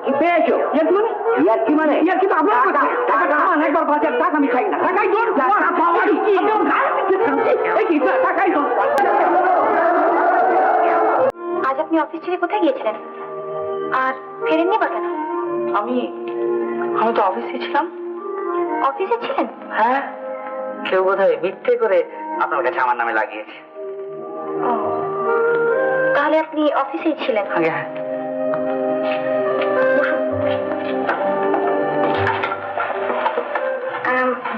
কি পেয়েছো? কি মানে কিন্তু আপনার টাকা একবার বাজার টাকা আমি চাই না। টাকাই তোর টাকাই তোর। আজ আপনি অফিস ছেড়ে কোথায় গিয়েছিলেন আর ফেরেননি বা কেন? আমি তো অফিসে ছিলাম। অফিসে ছিলেন? হ্যাঁ, কেউ বোধহয় মিথ্যে করে আপনার কাছে আমার নামে লাগিয়েছে। তাহলে আপনি অফিসেই ছিলেন? হ্যাঁ।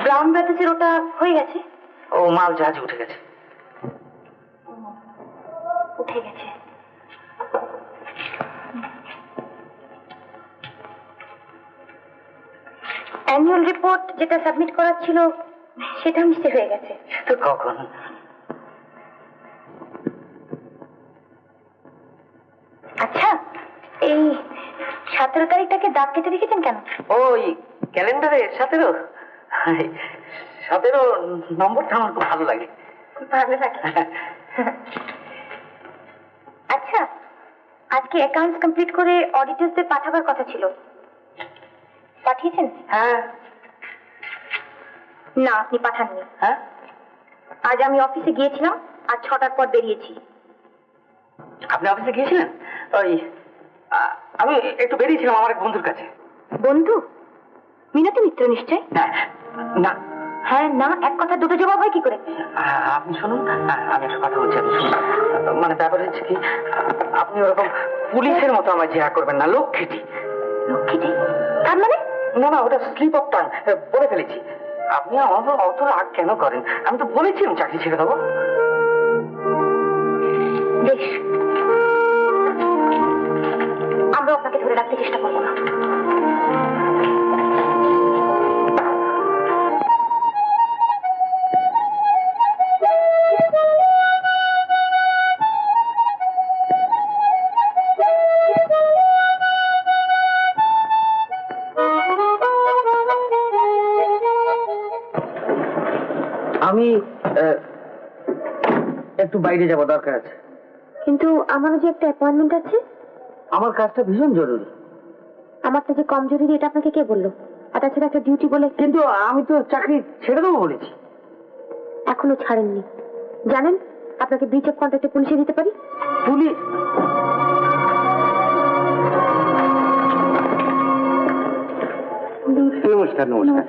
ব্রাউন ব্রাদার্সের ওটা হয়ে গেছে? ও মাল জাহাজে উঠে গেছে। উঠে গেছে। অ্যানুয়াল রিপোর্ট যেটা সাবমিট করার ছিল সেটা মিশে হয়ে গেছে। তো কখন? আচ্ছা, এই 17 তারিখটাকে দাগ কেটে রেখেছেন কেন? ওই ক্যালেন্ডারে 17 নম্বরটা আমার খুব ভালো লাগে। ভালো লাগে। আচ্ছা, আজকে অ্যাকাউন্টস কমপ্লিট করে অডিটরসদের পাঠাবার কথা ছিল, পাঠিয়েছেন? হ্যাঁ। না, আপনি পাঠাননি। হ্যাঁ, আজ আমি অফিসে গিয়েছিলাম আর 6টার পর বেরিয়েছি। আপনি অফিসে গিয়েছিলেন? ওই আমি একটু বেরিয়েছিলাম আমার এক বন্ধুর কাছে। বন্ধু? মিনতি মিত্র নিশ্চয়? না। হ্যাঁ না, এক কথা দুটো জবাব হয় কি করে? আপনি শুনুন, আমি একটা কথা বলছি, আপনি শুনুন। মানে ব্যাপার হচ্ছে কি, আপনি ওরকম পুলিশের মতো আমার জেরা করবেন না। লক্ষ্মীটি। লক্ষ্মীটি? তার মানে? না, ওটা স্লিপ অফ টাং, বলে ফেলেছি। আপনি আমার অত রাগ কেন করেন? আমি তো বলেছি আমি চাকরি ছেড়ে দেবো। বেশ, আমরা আপনাকে ধরে রাখতে চেষ্টা করবো না। আমি একটু বাইরে যাব, দরকার আছে। কিন্তু আমারও যে একটা অ্যাপয়েন্টমেন্ট আছে। আমার কাজটা ভীষণ জরুরি। আমারটা যে কম জরুরি এটা আপনাকে কে বললো? আর তাছাড়া একটা ডিউটি বলে। কিন্তু আমি তো চাকরি ছেড়ে দেবো বলেছি। এখনো ছাড়েননি। জানেন, আপনাকে ব্রিচ অফ কন্ট্রাক্টে পুলিশে দিতে পারি। পুলিশ? নমস্কার। নমস্কার।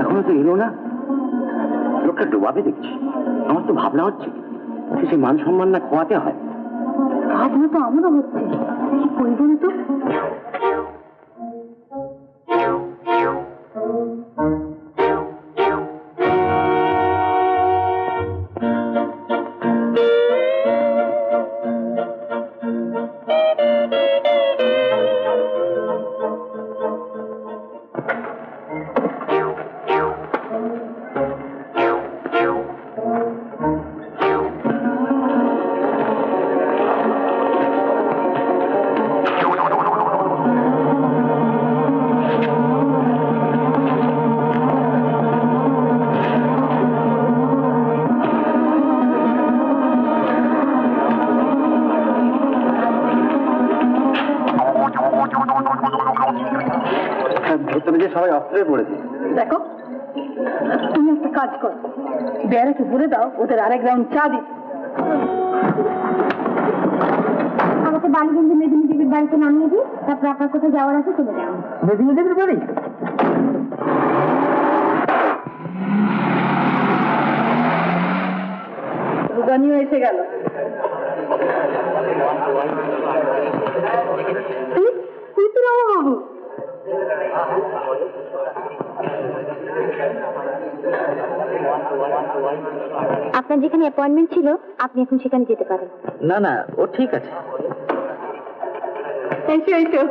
এখনো তো এলো না। লোকটা ডোবাবে দেখছি। আমার তো ভাবনা হচ্ছে সে মান সম্মান না খোয়াতে হয়। ভাবনা তো আমারও হচ্ছে, কি করবেন তো। সবাই অস্ত্রে পড়েছে। দেখো, তুমি একটা কাজ করো, বেড়াকে বলে দাও ওদের আরেক রাউন্ড চা দিই। আমাকে বালিগঞ্জে মেদিনী দেবীর বাড়িতে নামিয়ে দিই, তারপর আপনার কোথায় যাওয়ার আছে চলে যাও। মেদিনী দেবীর বাড়ি? রুগানিও এসে গেল। বাবু, আপনার যেখানে অ্যাপয়েন্টমেন্ট ছিল আপনি এখন সেখানে যেতে পারেন। না, ও ঠিক আছে। এসো।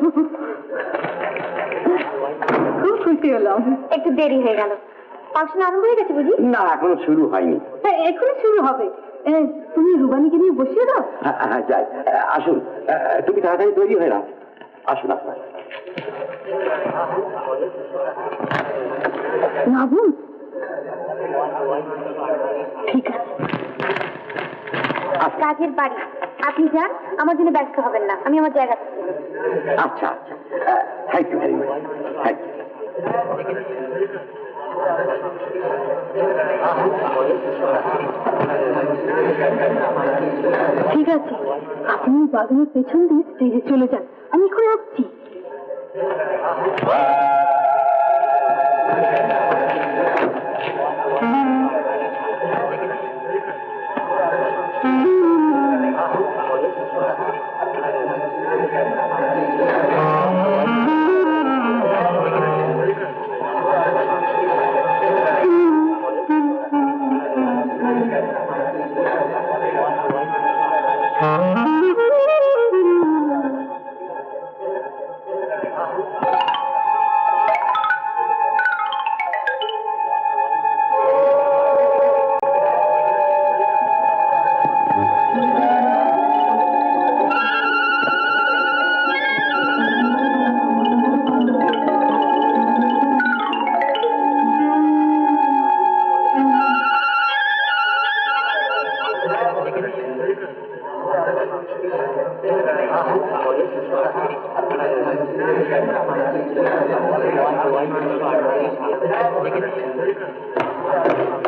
খুব খুশি হলাম। একটু দেরি হয়ে গেল। ফাংশন আরম্ভ হয়ে গেছে বুঝি? না, এখনো শুরু হয়নি। এখনই শুরু হবে। তুমি রুবানিকে নিয়ে বসিয়ে দাও। হ্যাঁ, যাই। আসুন, তুমি তাড়াতাড়ি তৈরি হয়ে নাও। আসুন আপনার। নাবুন, ঠিক আছে। কাজের বাড়ি, আপনি যান, আমার জন্য ব্যস্ত হবেন না, আমি আমার জায়গা। আচ্ছা আচ্ছা, thank you very much, thank you. ঠিক আছে, আপনি বাগানের পেছন দিয়ে স্টেজে চলে যান, আমি এখন আসছি।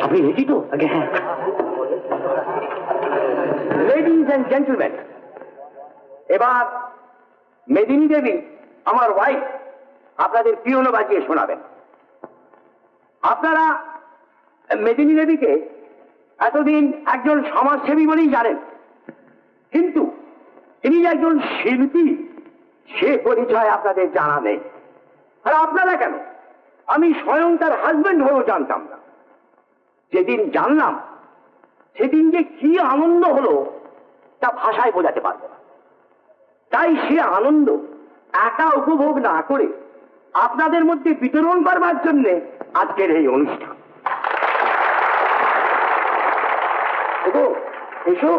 আপনি রেডি তো? হ্যাঁ। লেডিজ অ্যান্ড জেন্টলম্যান, এবার মেদিনী দেবী আমার ওয়াইফ আপনাদের পিওনো বাজিয়ে শোনাবেন। আপনারা মেদিনী দেবীকে এতদিন একজন সমাজসেবী বলেই জানেন, কিন্তু তিনি যে একজন শিল্পী সে পরিচয় আপনাদের জানা নেই। আর আপনারা কেন, আমি স্বয়ং তার হাজবেন্ড হয়েও জানতাম না। যেদিন জানলাম সেদিন যে কি আনন্দ হলো তা ভাষায় বোঝাতে পারবো না। তাই সে আনন্দ একা উপভোগ না করে আপনাদের মধ্যে বিতরণ করবার জন্য আজকের এই অনুষ্ঠান। এসো।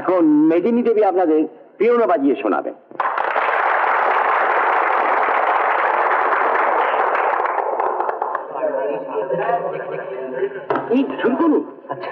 এখন মেদিনী দেবী আপনাদের পিওনো বাজিয়ে শোনাবেন। এই শুরু করুন। আচ্ছা।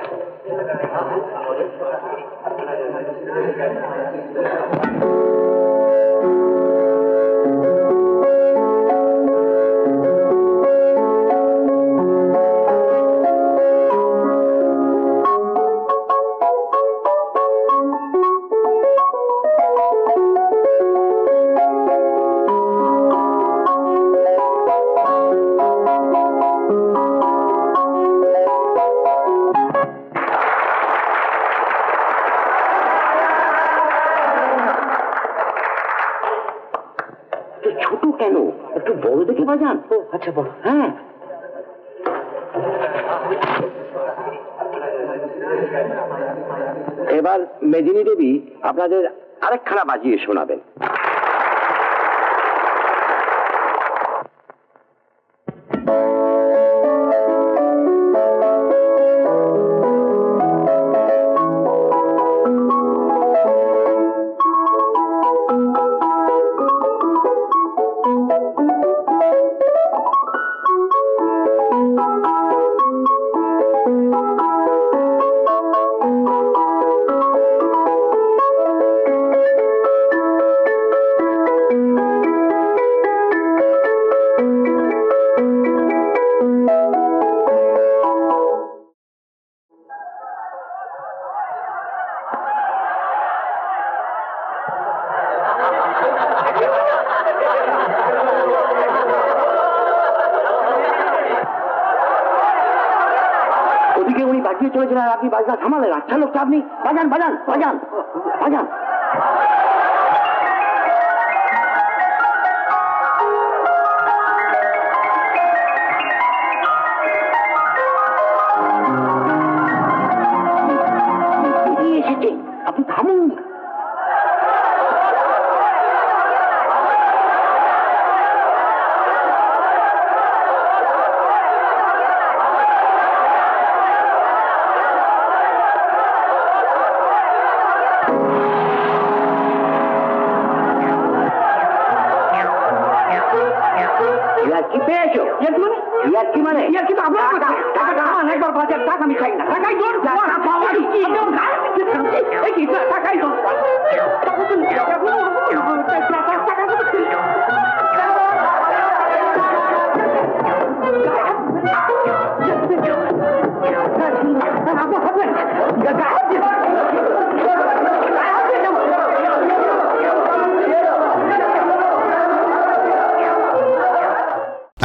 ছোট কেন, একটু বড় দেখে বাজান। ও আচ্ছা, বড়। হ্যাঁ, এবার মেদিনী দেবী আপনাদের আরেকখানা বাজিয়ে শোনাবেন। ওদিকে উনি বাজিয়ে চলেছিলেন আর আপনি বাজনা থামালেন। আচ্ছা লোকটা আপনি, বাজান বাজান বাজান বাজান। এসেছে, আপনি থামুন। কি পেয়েছো? ইয়ার্কি মানে ইয়ার্কি তো আপনার টাকা একবার বাজার টাকা আমি চাই না। টাকাই দোর টাকাই দোর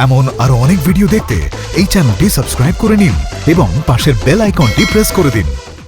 এমন আরো অনেক ভিডিও দেখতে এই চ্যানেলটি সাবস্ক্রাইব করে নিন এবং পাশের বেল আইকনটি প্রেস করে দিন।